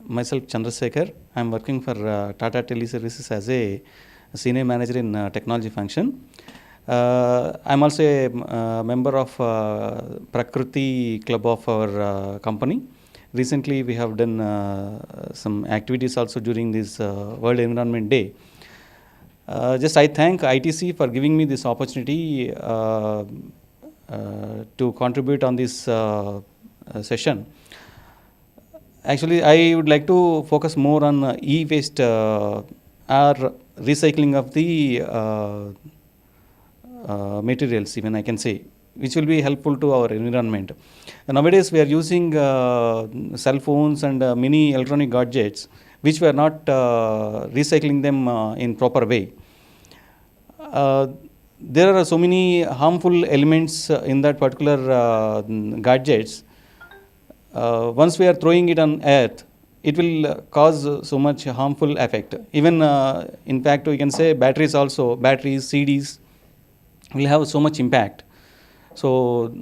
myself Chandrasekhar. I am working for Tata Teleservices as a senior manager in technology function. I am also a member of Prakriti club of our company. Recently, we have done some activities also during this World Environment Day. Just I thank ITC for giving me this opportunity to contribute on this session. Actually, I would like to focus more on e-waste or recycling of the materials, even I can say, which will be helpful to our environment. Nowadays, we are using cell phones and many electronic gadgets, which we are not recycling them in proper way. There are so many harmful elements in that particular gadgets. Once we are throwing it on earth, it will cause so much harmful effect. Even in fact, we can say batteries also, batteries, CDs will have so much impact. So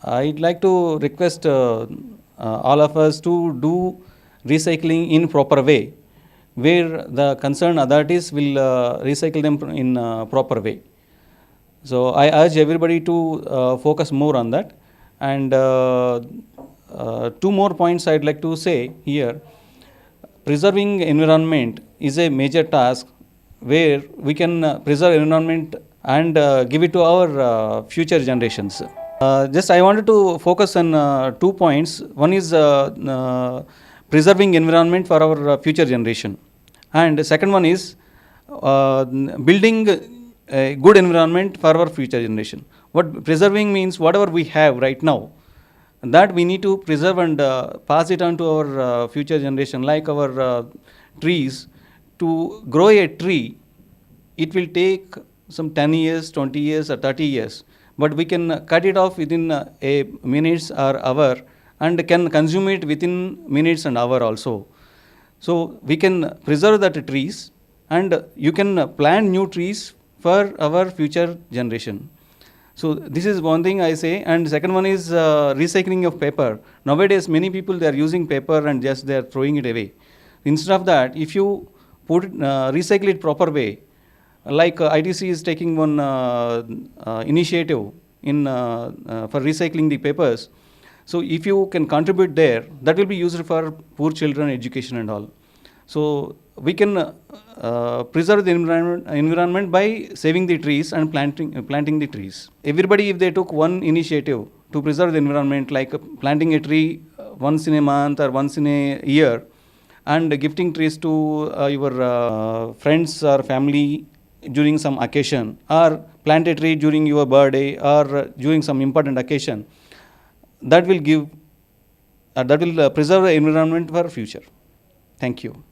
I'd like to request all of us to do recycling in proper way, where the concerned authorities will recycle them in proper way. So I urge everybody to focus more on that. And two more points I'd like to say here. Preserving environment is a major task where we can preserve environment and give it to our future generations. Just I wanted to focus on 2 points. One is preserving environment for our future generation, and the second one is building a good environment for our future generation. What preserving means, whatever we have right now, that we need to preserve and pass it on to our future generation. Like our trees, to grow a tree, it will take some 10 years, 20 years or 30 years. But we can cut it off within a minutes or hour, and can consume it within minutes and hour also. So we can preserve that trees, and you can plant new trees for our future generation. So this is one thing I say. And second one is recycling of paper. Nowadays, many people, they are using paper and just they are throwing it away. Instead of that, if you put it, recycle it proper way, like ITC is taking one initiative in for recycling the papers. So if you can contribute there, that will be used for poor children education and all. So we can preserve the environment by saving the trees and planting the trees. Everybody, if they took one initiative to preserve the environment, like planting a tree once in a month or once in a year, and gifting trees to your friends or family during some occasion, or plant a tree during your birthday or during some important occasion, that will give that will preserve the environment for future. Thank you.